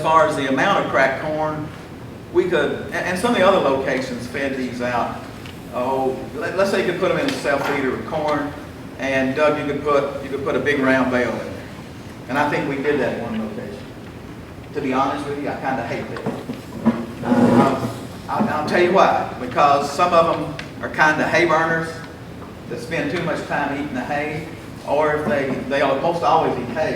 far as the amount of cracked corn, we could, and some of the other locations fed these out. Oh, let's say you could put them in a self-feeder with corn, and Doug, you could put a big round bale in there. And I think we did that at one location. To be honest with you, I kind of hate that. I'll tell you why. Because some of them are kind of hay burners that spend too much time eating the hay, or if they almost always eat hay.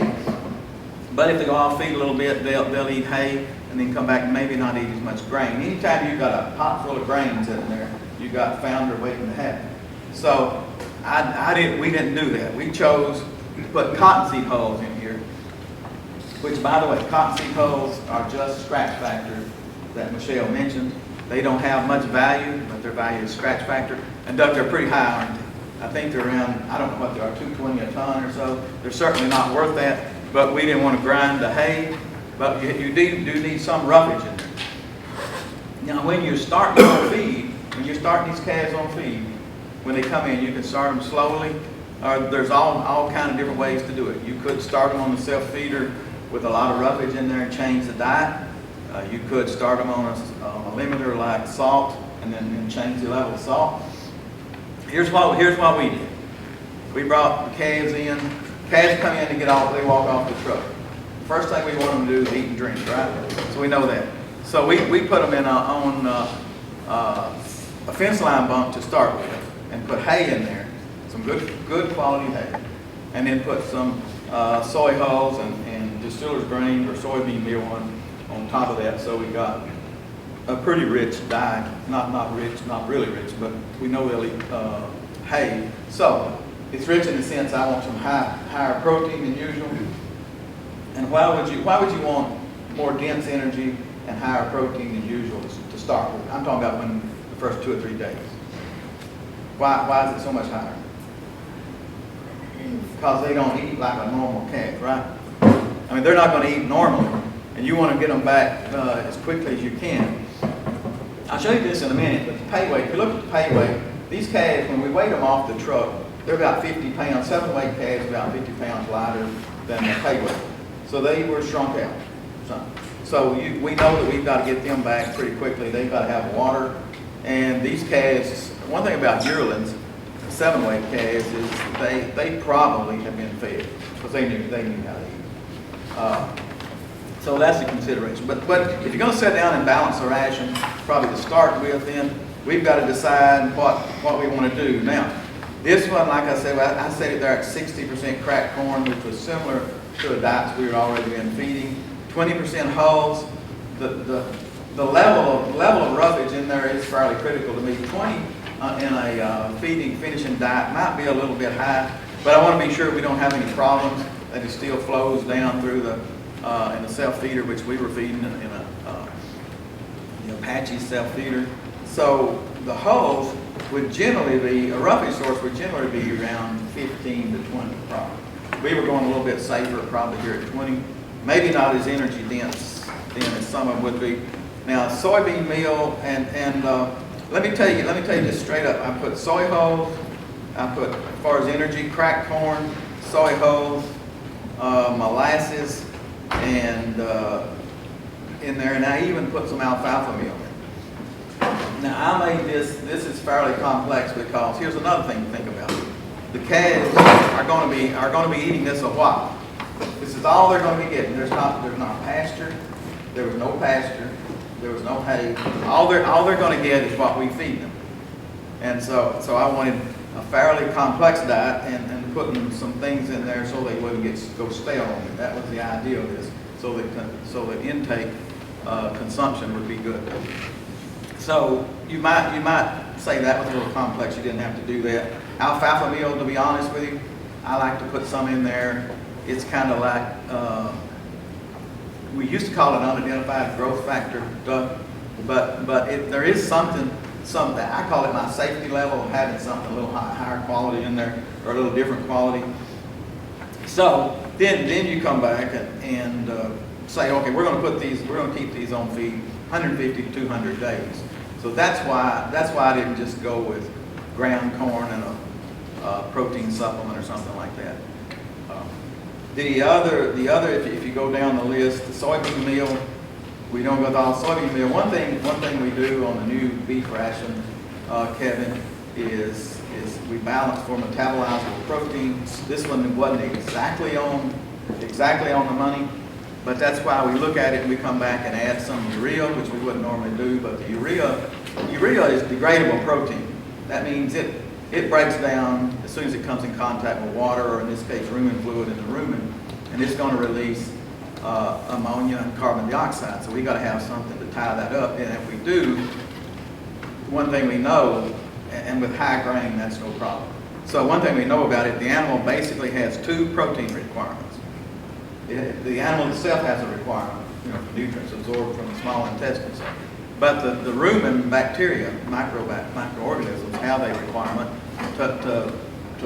But if they go off feed a little bit, they'll eat hay and then come back and maybe not eat as much grain. Anytime you've got a pot full of grains in there, you've got founder waiting to happen. So we didn't do that. We chose to put cottonseed hulls in here, which, by the way, cottonseed hulls are just scratch factor that Michelle mentioned. They don't have much value, but their value is scratch factor. And Doug, they're pretty high, aren't they? I think they're around, I don't know what they are, $2.20 a ton or so. They're certainly not worth that, but we didn't want to grind the hay. But you do need some roughage in there. Now, when you're starting on feed, when you're starting these calves on feed, when they come in, you can start them slowly. There's all kind of different ways to do it. You could start them on the self-feeder with a lot of roughage in there and change the diet. You could start them on a limiter like salt and then change the level of salt. Here's what we did. We brought the calves in. Calves come in and they walk off the truck. First thing we want them to do is eat and drink, right? So we know that. So we put them in on a fence line bunk to start with, and put hay in there, some good quality hay, and then put some soy hulls and distiller's grain or soybean meal on top of that. So we got a pretty rich diet, not really rich, but we know they'll eat hay. So it's rich in the sense I want some higher protein than usual. And why would you want more dense energy and higher protein than usual to start with? I'm talking about when the first 2 or 3 days. Why is it so much higher? Because they don't eat like a normal calf, right? I mean, they're not going to eat normally, and you want to get them back as quickly as you can. I'll show you this in a minute, but the pay weight, if you look at the pay weight, these calves, when we weigh them off the truck, they're about 50 pounds, 7-weight calves about 50 pounds lighter than the pay weight. So they were shrunk out. So we know that we've got to get them back pretty quickly. They've got to have water. And these calves, one thing about yearlings, 7-weight calves, is they probably have been fed because they knew how to eat. So that's the consideration. But if you're going to sit down and balance the ration, probably to start with, then we've got to decide what we want to do. Now, this one, like I said, I set it there at 60% cracked corn, which was similar to the diets we were already been feeding. 20% hulls. The level of roughage in there is fairly critical to me. 20 in a finishing diet might be a little bit high, but I want to be sure we don't have any problems, that it still flows down through the in the self-feeder, which we were feeding in a Apache self-feeder. So the hulls would generally be, a roughage source would generally be around 15 to 20 probably. We were going a little bit safer probably here at 20. Maybe not as energy dense then as some of them would be. Now soybean meal and let me tell you this straight up. I put soy hulls, I put, as far as energy, cracked corn, soy hulls, molasses, and in there, and I even put some alfalfa meal in. Now I made this is fairly complex because here's another thing to think about. The calves are going to be eating this a while. This is all they're going to be getting. There's not pasture. There was no pasture. There was no hay. All they're going to get is what we feed them. And so I wanted a fairly complex diet and putting some things in there so they wouldn't go stale on me. That was the idea of this. So that intake consumption would be good. So you might say that was a little complex. You didn't have to do that. Alfalfa meal, to be honest with you, I like to put some in there. It's kind of like, we used to call it unidentified growth factor, Doug, but there is something, I call it my safety level of having something a little higher quality in there, or a little different quality. So then you come back and say, okay, we're going to keep these on feed 150 to 200 days. So that's why I didn't just go with ground corn and a protein supplement or something like that. The other, if you go down the list, the soybean meal, We don't go with all soybean meal. One thing we do on the new beef ration, Kevin, is we balance for metabolizable proteins. This one wasn't exactly on the money, but that's why we look at it and we come back and add some urea, which we wouldn't normally do. But the urea is degradable protein. That means it breaks down as soon as it comes in contact with water, or in this case rumen fluid in the rumen, and it's going to release ammonia and carbon dioxide. So we got to have something to tie that up. And if we do, one thing we know, and with high grain, that's no problem. So one thing we know about it, the animal basically has 2 protein requirements. The animal itself has a requirement, for nutrients absorbed from the small intestines. But the rumen bacteria, microorganisms, have a requirement to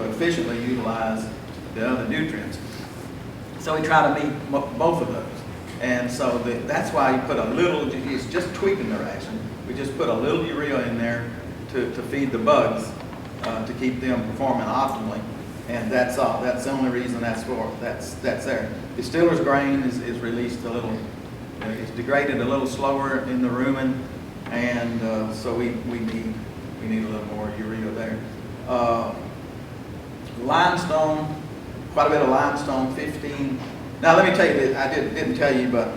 efficiently utilize the other nutrients. So we try to meet both of those. And so that's why you put a little, it's just tweaking the ration. We just put a little urea in there to feed the bugs, to keep them performing optimally. And that's all. That's the only reason that's there. Distiller's grain is released a little, it's degraded a little slower in the rumen, and so we need a little more urea there. Limestone, quite a bit of limestone, 15. Now let me tell you this, I didn't tell you, but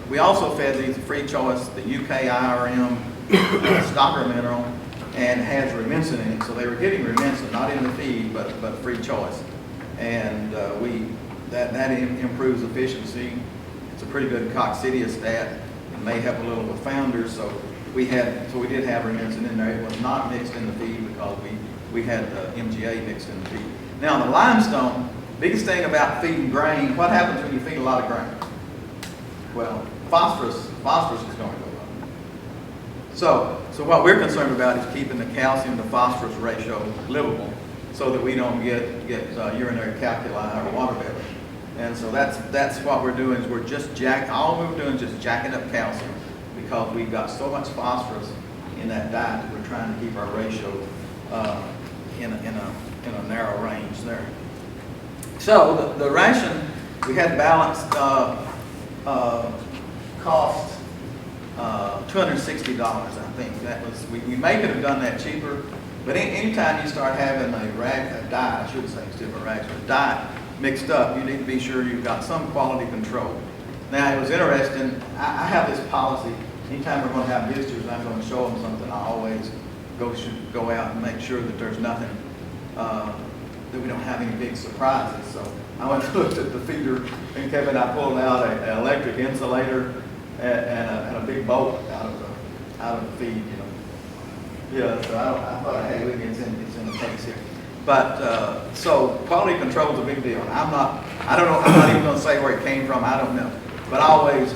we also fed these free choice, the UK IRM stocker mineral, and has Rumensin in it, so they were getting Rumensin, not in the feed, but free choice, and that improves efficiency. It's a pretty good coccidiostat. It may help a little with founders, so we did have Rumensin in there. It was not mixed in the feed because we had MGA mixed in the feed. Now the limestone, biggest thing about feeding grain, what happens when you feed a lot of grain? Well, phosphorus is going to go up. So what we're concerned about is keeping the calcium to phosphorus ratio livable, so that we don't get urinary calculi or water belly. And so that's what we're doing, is we're just all we're doing is just jacking up calcium, because we've got so much phosphorus in that diet that we're trying to keep our ratio in a narrow range there. So the ration, we had balanced cost $260, I think. That was, we may could have done that cheaper, but anytime you start having a diet, I should say instead of a ration, a diet mixed up, you need to be sure you've got some quality control. Now it was interesting, I have this policy, anytime we're going to have visitors and I'm going to show them something, I always go out and make sure that there's nothing, that we don't have any big surprises. So I went and looked at the feeder, and Kevin, I pulled out an electric insulator and a big bolt out of the feed, Yeah, so I thought, hey, look, it's in the case here. But so quality control is a big deal. I'm not even going to say where it came from. I don't know. But always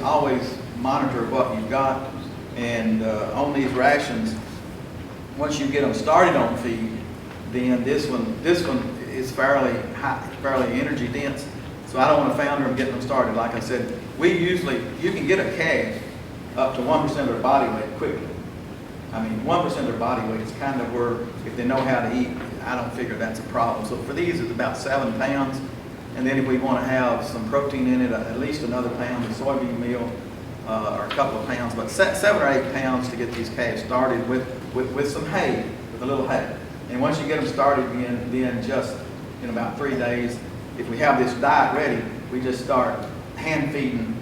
monitor what you've got. And on these rations, once you get them started on feed, then this one is fairly high, fairly energy dense. So I don't want to founder them getting them started. Like I said, you can get a calf up to 1% of their body weight quickly. I mean, 1% of their body weight is kind of where, if they know how to eat, I don't figure that's a problem. So for these, it's about 7 pounds. And then if we want to have some protein in it, at least another pound of soybean meal, or a couple of pounds, but 7 or 8 pounds to get these calves started with some hay, with a little hay. And once you get them started, then just in about 3 days, if we have this diet ready, we just start hand feeding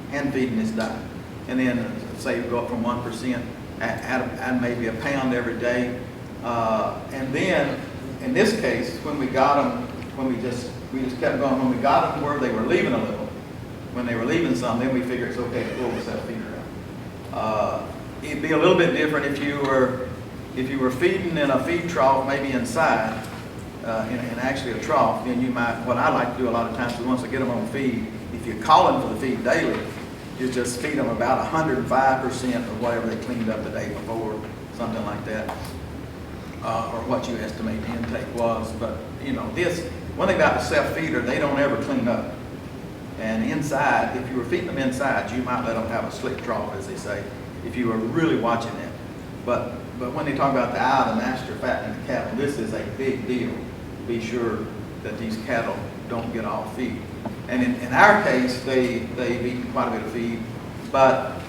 this diet. And then say we go up from 1%, add maybe a pound every day. And then in this case, when we got them, we just kept going. When we got them where they were leaving a little, when they were leaving some, then we figured it's okay to pull the self-feeder out. It'd be a little bit different if you were feeding in a feed trough, maybe inside, in actually a trough. Then you might, what I like to do a lot of times is once I get them on feed, if you're calling for the feed daily, you just feed them about 105% of whatever they cleaned up the day before, something like that, or what you estimate the intake was. But this one thing about the self-feeder, they don't ever clean up. And inside, if you were feeding them inside, you might let them have a slick trough, as they say, if you were really watching it. But when they talk about the eye of the master fattening the cattle, this is a big deal. Be sure that these cattle don't get off feed. And in our case, they've eaten quite a bit of feed, but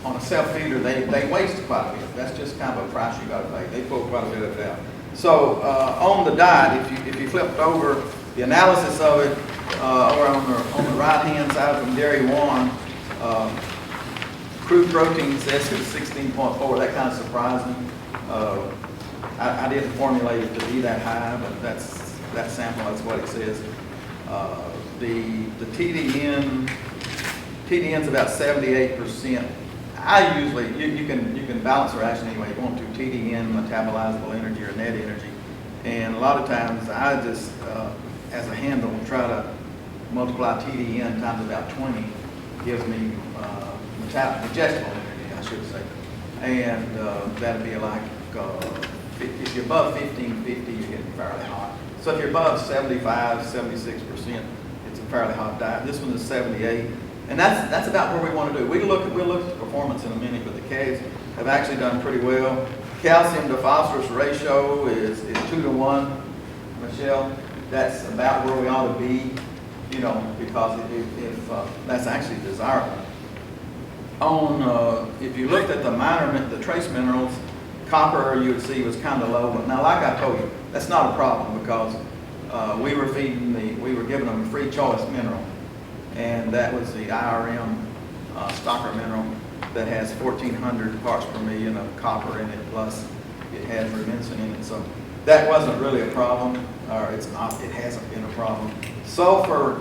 on a self-feeder, they waste quite a bit. That's just kind of a price you got to pay. They pull quite a bit of it out. So on the diet, if you flipped over the analysis of it, over on the right-hand side from Dairy One, crude protein says it's 16.4. That kind of surprised me. I didn't formulate it to be that high, but that sample, that's what it says. The TDN's about 78%. I usually, you can balance the ration any way you want to, TDN, metabolizable energy, or net energy. And a lot of times I just, as a handle, try to multiply TDN times about 20, gives me digestible energy, I should say. And that'd be like, if you're above 1550, you're getting fairly hot. So if you're above 75, 76%, it's a fairly hot diet. This one is 78. And that's about where we want to do. We'll look at the performance in a minute, but the calves have actually done pretty well. Calcium to phosphorus ratio is 2 to 1, Michelle. That's about where we ought to be, because if that's actually desirable. If you looked at the trace minerals, copper you would see was kind of low. But now, like I told you, that's not a problem because we were giving them a free choice mineral. And that was the IRM stocker mineral that has 1,400 parts per million of copper in it, plus it has rumensin in it. So that wasn't really a problem, or it's not, it hasn't been a problem. Sulfur,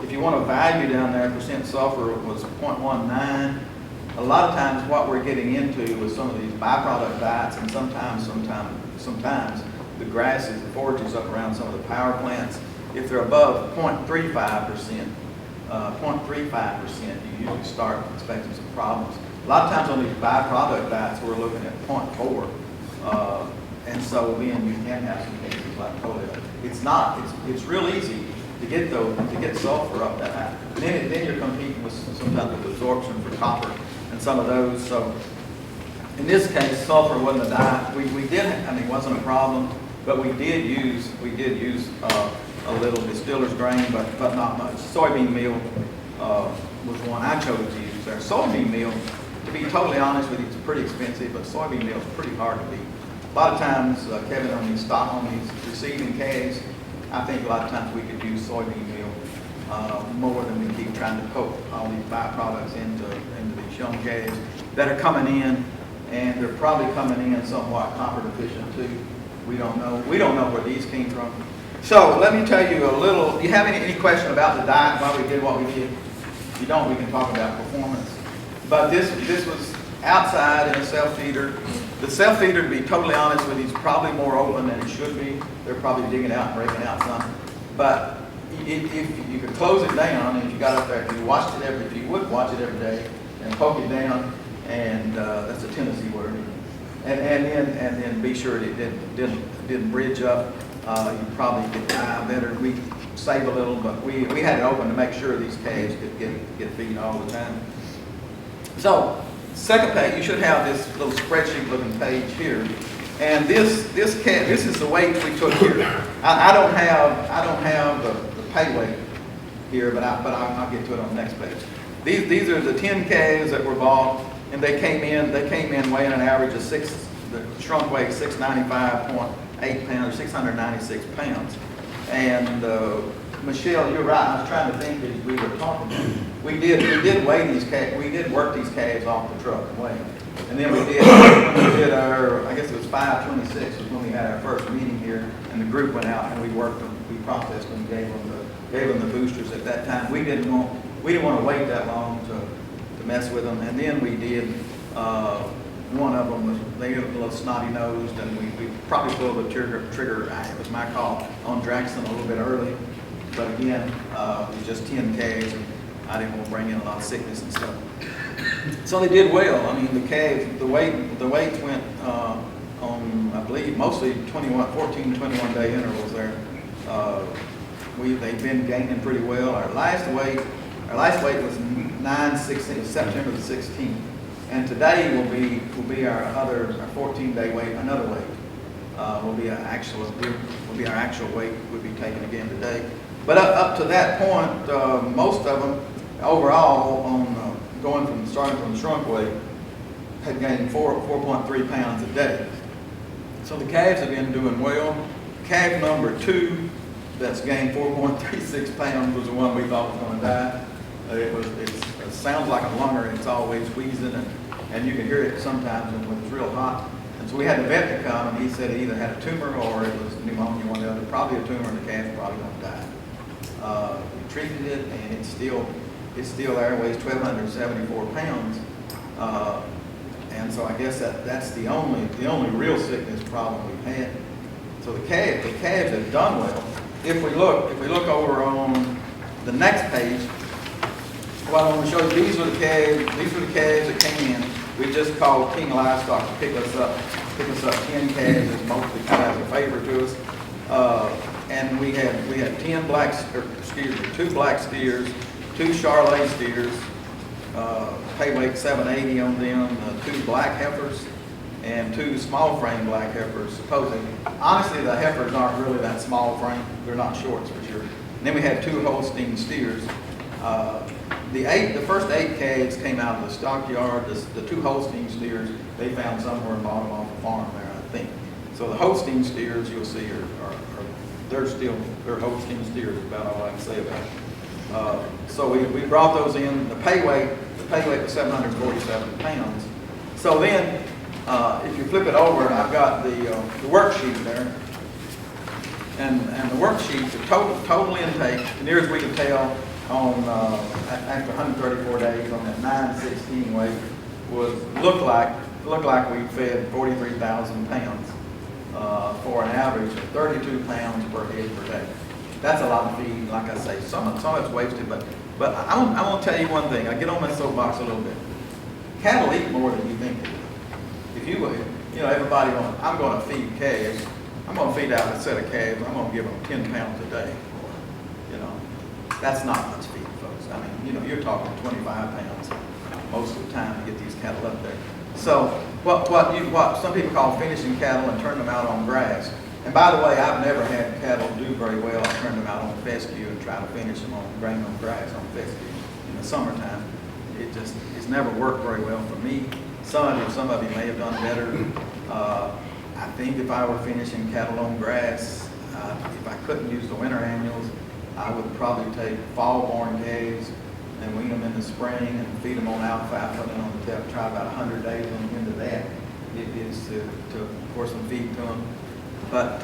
if you want a value down there, percent sulfur was 0.19. A lot of times what we're getting into with some of these byproduct diets, and sometimes the grasses, the forages up around some of the power plants, if they're above 0.35%, you usually start expecting some problems. A lot of times on these byproduct diets, we're looking at 0.4, and so then you can have some cases like polio. It's real easy to get sulfur up that high. And then you're competing with sometimes with absorption for copper and some of those. So in this case, sulfur wasn't a diet. It wasn't a problem, but we did use a little distiller's grain, but not much. Soybean meal was one I chose to use there. Soybean meal, to be totally honest with you, it's pretty expensive, but soybean meal is pretty hard to beat. A lot of times, Kevin, on these receiving calves, I think a lot of times we could use soybean meal more than we keep trying to poke all these byproducts into these young calves that are coming in, and they're probably coming in somewhat copper deficient too. We don't know where these came from. So let me tell you a little. Do you have any question about the diet, why we did what we did? If you don't, we can talk about performance. But this was outside in a self-feeder. The self-feeder, to be totally honest with you, is probably more open than it should be. They're probably digging out and breaking out some. But if you could close it down, and if you got up there, if you would watch it every day and poke it down, and that's a Tennessee word, and then be sure it didn't bridge up. You probably could die better. We save a little, but we had it open to make sure these calves could get feed all the time. So, second page, you should have this little spreadsheet-looking page here, and this is the weight we took here. I don't have the pay weight here, but I'll get to it on the next page. These are the 10 calves that were bought, and they came in weighing an average of the shrunk weight 695.8 pounds, 696 pounds. And Michelle, you're right. I was trying to think as we were talking. We did weigh these calves. We did work these calves off the truck and weigh them. And then when we did our, I guess it was 526 was when we had our first meeting here, and the group went out and we worked them, we processed them, gave them the boosters at that time. We didn't want to wait that long to mess with them. And then we did. One of them they were a little snotty nosed, and we probably pulled the trigger. It was my call on Draxton a little bit early, but again, it was just 10 calves, and I didn't want to bring in a lot of sickness and stuff. So they did well. I mean, the calves, the weights went on, I believe, mostly 14 to 21 day intervals there. They've been gaining pretty well. Our last weight was 9/16, September the 16th. And today will be our 14-day weight, another weight. Will be our actual weight we'll be taking again today. But up to that point, most of them overall on starting from the shrunk weight, had gained 4.3 pounds a day. So the calves have been doing well. Calf number 2, that's gained 4.36 pounds, was the one we thought was going to die. It sounds like a lunger, and it's always wheezing, and you can hear it sometimes when it's real hot. And so we had the vet to come, and he said it either had a tumor or it was pneumonia, one or the other. Probably a tumor, and the calf's probably going to die. We treated it, and it's still there. It weighs 1,274 pounds. And so I guess that's the only real sickness problem we've had. So the calves have done well. If we look over on the next page, what I want to show you, these were the calves that came in. We just called King Livestock to pick us up 10 calves. It's mostly kind of as a favor to us. And we had 2 black steers, 2 Charolais steers, pay weight 780 on them, 2 black heifers, and 2 small frame black heifers, supposedly. Honestly, the heifers aren't really that small frame. They're not shorts for sure. And then we had 2 Holstein steers. The first 8 calves came out of the stockyard. The 2 Holstein steers, they found somewhere and bought them off the farm there, I think. So the Holstein steers, you'll see, they're Holstein steers, is about all I can say about it. So we brought those in. The pay weight was 747 pounds. So then, if you flip it over, I've got the worksheet there. And the worksheet, the total intake, near as we can tell, after 134 days on that 916 weight, looked like we fed 43,000 pounds for an average of 32 pounds per head per day. That's a lot of feed, like I say. Some of it's wasted, but I'm going to tell you one thing. I get on my soapbox a little bit. Cattle eat more than you think they do. If you would, everybody I'm going to feed calves. I'm going to feed out a set of calves. I'm going to give them 10 pounds a day. That's not much feed, folks. I mean, you're talking 25 pounds most of the time to get these cattle up there. So what some people call finishing cattle and turn them out on grass. And by the way, I've never had cattle do very well. I turn them out on fescue and try to finish them on grain on grass on fescue in the summertime. It's never worked very well for me. Some of you may have done better. I think if I were finishing cattle on grass, if I couldn't use the winter annuals, I would probably take fall-born calves and wean them in the spring and feed them on alfalfa and on the tip. Try about 100 days on the end of that. It is to pour some feed to them. But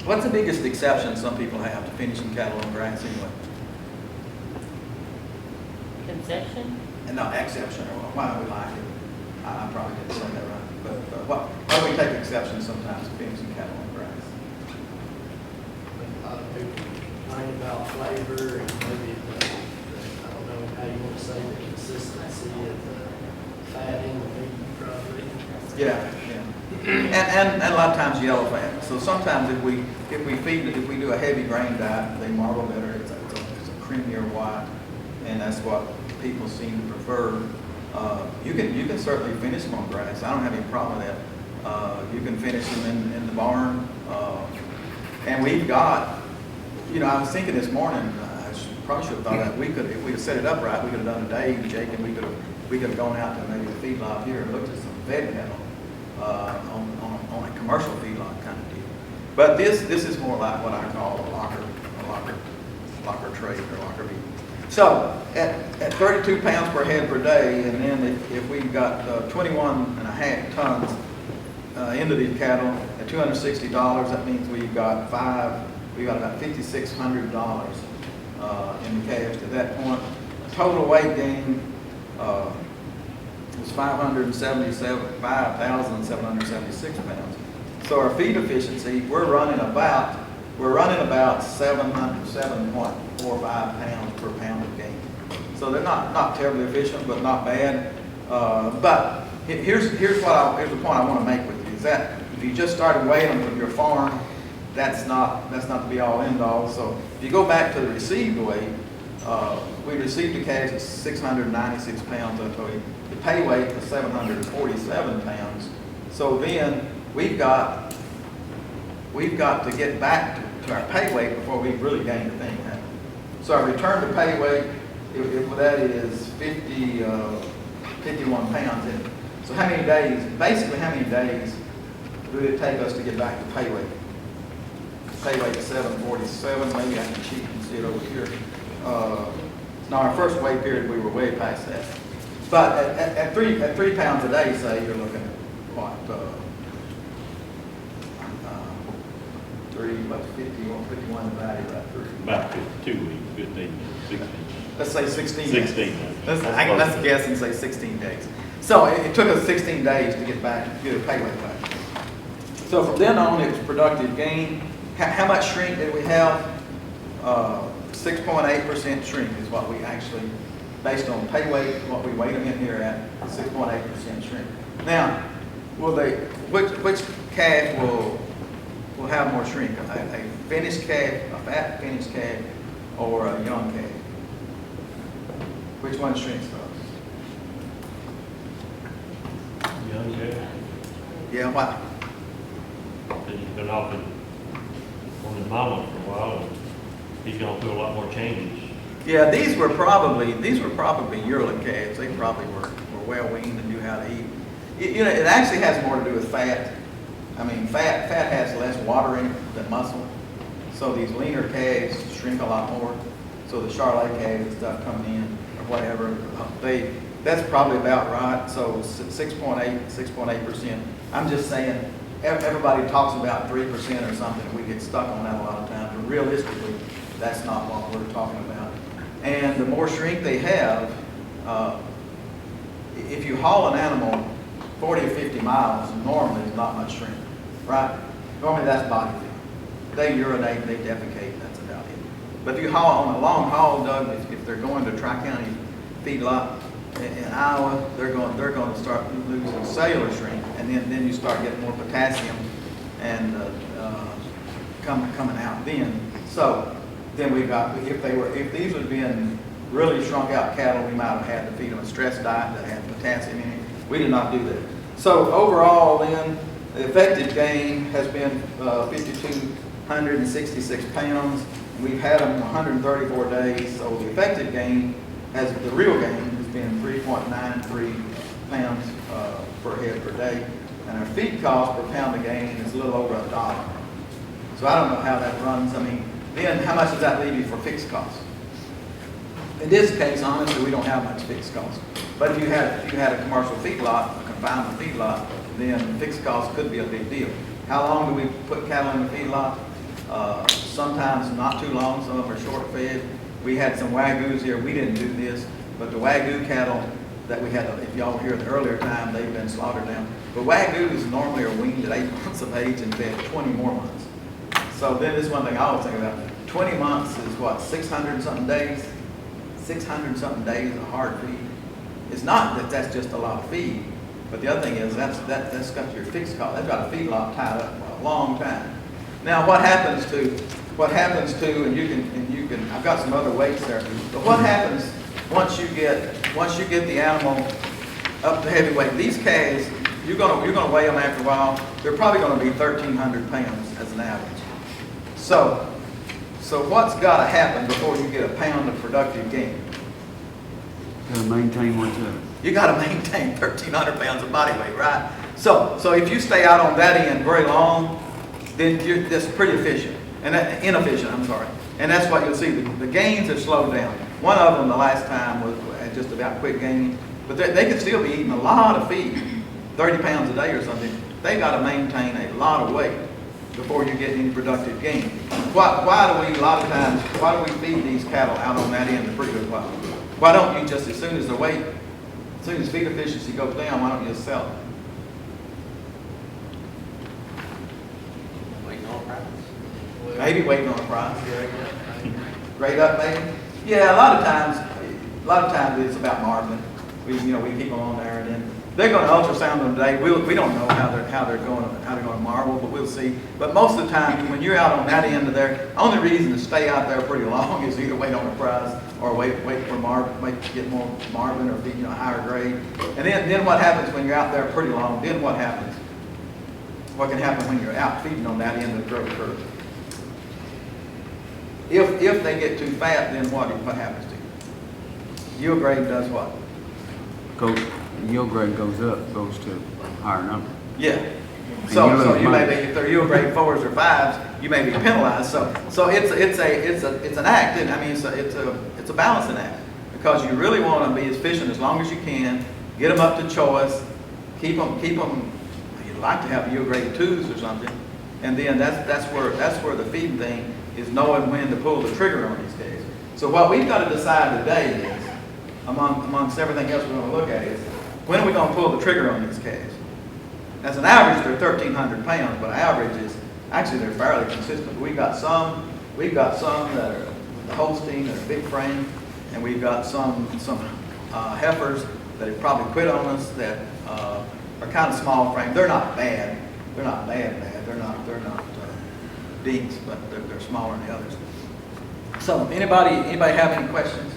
what's the biggest exception some people have to finishing cattle on grass anyway? Concession? And not exception, or why we like it. I probably didn't say that right. But why do we take exception sometimes to finishing cattle on grass? A lot of people complain about flavor and maybe I don't know how you want to say the consistency of the fat in the meat probably. Yeah. And a lot of times yellow fat. So sometimes if we do a heavy grain diet, they marble better. It's a creamier white, and that's what people seem to prefer. You can certainly finish them on grass. I don't have any problem with that. You can finish them in the barn, and we've got. I was thinking this morning. I probably should have thought that if we had set it up right, we could have done a day, Jake, and we could have gone out to maybe the feedlot here and looked at some fed cattle. On a commercial feedlot kind of deal. But this is more like what I call a locker trade or locker meat. So at 32 pounds per head per day, and then if we've got 21 and a half tons into these cattle at $260, that means we've got about $5,600 in the calves to that point. Total weight gain was 5,776 pounds. So our feed efficiency, we're running about 7.45 pounds per pound of gain. So they're not terribly efficient, but not bad. But here's the point I want to make with you is that if you just started weighing them from your farm, that's not the be all end all. So if you go back to the received weight, we received the calves at 696 pounds. I told you. The pay weight was 747 pounds. So then we've got to get back to our pay weight before we've really gained a thing. So our return to pay weight Well, that is 51 pounds in it. So how many days, basically how many days would it take us to get back to pay weight? Pay weight is 747, maybe I can cheat and see it over here. Now our first weight period, we were way past that. But at 3 pounds a day, say, you're looking at what, 3 plus 51 divided by 3. About 2 weeks, 15, 16. Let's say 16 days. 16. Let's guess and say 16 days. So it took us 16 days to get back, get a pay weight back. So from then on, it was productive gain. How much shrink did we have? 6.8% shrink is what we actually, based on pay weight, what we weighed them in here at, 6.8% shrink. Now, which calf will have more shrink? A finished calf, a fat finished calf, or a young calf? Which one shrinks first? Young guy. Yeah, why? He's been off on his mama for a while, and he's gonna do a lot more changes. Yeah, these were probably yearling calves. They probably were well weaned and knew how to eat. It actually has more to do with fat. I mean, fat has less water in it than muscle. So these leaner calves shrink a lot more. So the Charolais calves and stuff coming in or whatever, that's probably about right. So 6.8%. I'm just saying, everybody talks about 3% or something, and we get stuck on that a lot of times. But realistically, that's not what we're talking about. And the more shrink they have, if you haul an animal 40 or 50 miles, normally there's not much shrink, right? Normally that's body feed. They urinate, they defecate, that's about it. But if you haul on a long haul, Doug, if they're going to Tri-County feedlot in Iowa, they're going to start losing cellular shrink, and then you start getting more potassium and coming out then. So then we got, if these would have been really shrunk out cattle, we might have had to feed them a stress diet that had potassium in it. We did not do that. So overall then, the effective gain has been 5,266 pounds. We've had them 134 days, so the effective gain, the real gain, has been 3.93 pounds per head per day. And our feed cost per pound of gain is a little over $1. So I don't know how that runs. I mean, then how much does that leave you for fixed costs? In this case, honestly, we don't have much fixed costs. But if you had a commercial feedlot, a confinement feedlot, then fixed costs could be a big deal. How long do we put cattle in the feedlot? Sometimes not too long. Some of them are short fed. We had some Wagyus here. We didn't do this, but the Wagyu cattle that we had, if y'all were here at the earlier time, they've been slaughtered down. But Wagyus normally are weaned at 8 months of age and fed 20 more months. So then this is one thing I always think about. 20 months is what, 600 and something days? 600 and something days of hard feed. It's not that that's just a lot of feed, but the other thing is that's got your fixed cost. That's got a feedlot tied up for a long time. Now what happens to, and you can, I've got some other weights there, but what happens once you get the animal up to heavyweight? These calves, you're gonna weigh them after a while. They're probably gonna be 1,300 pounds as an average. So what's got to happen before you get a pound of productive gain? Gotta maintain what's up. You got to maintain 1,300 pounds of body weight, right? So if you stay out on that end very long, then that's pretty efficient, and inefficient. I'm sorry, and that's what you'll see. The gains have slowed down. One of them the last time was just about quit gaining, but they can still be eating a lot of feed, 30 pounds a day or something. They got to maintain a lot of weight before you get any productive gain. Why do we feed these cattle out on that end a pretty good while? Why don't you just, as soon as feed efficiency goes down, why don't you just sell it? Waiting on price. Maybe waiting on a price. Grade up, maybe? Yeah, a lot of times it's about marbling. We keep them on there, and then they're going to ultrasound them today. We don't know how they're going to marble, but we'll see. But most of the time, when you're out on that end of there, only reason to stay out there pretty long is either wait on a price or wait to get more marbling or feed higher grade. And then what happens when you're out there pretty long? Then what happens? What can happen when you're out feeding on that end of the growth curve? If they get too fat, then what happens to you? Yield grade does what? Yield grade goes up, goes to a higher number. Yeah. And So, you so lose you may money. be, if they're yield grade 4s or 5s, you may be penalized. So it's an act, and I mean, it's a balancing act. Because you really want to be as efficient as long as you can, get them up to choice, keep them, you'd like to have yield grade 2s or something. And then that's where the feeding thing is knowing when to pull the trigger on these guys. So what we've got to decide today is, amongst everything else we're going to look at, is when are we going to pull the trigger on these calves? As an average, they're 1,300 pounds, but average is, actually they're fairly consistent. We've got some that are the Holstein that are big frame, and we've got some heifers that have probably quit on us that are kind of small frame. They're not bad. They're not bad. They're not dinks, but they're smaller than the others. So anybody have any questions?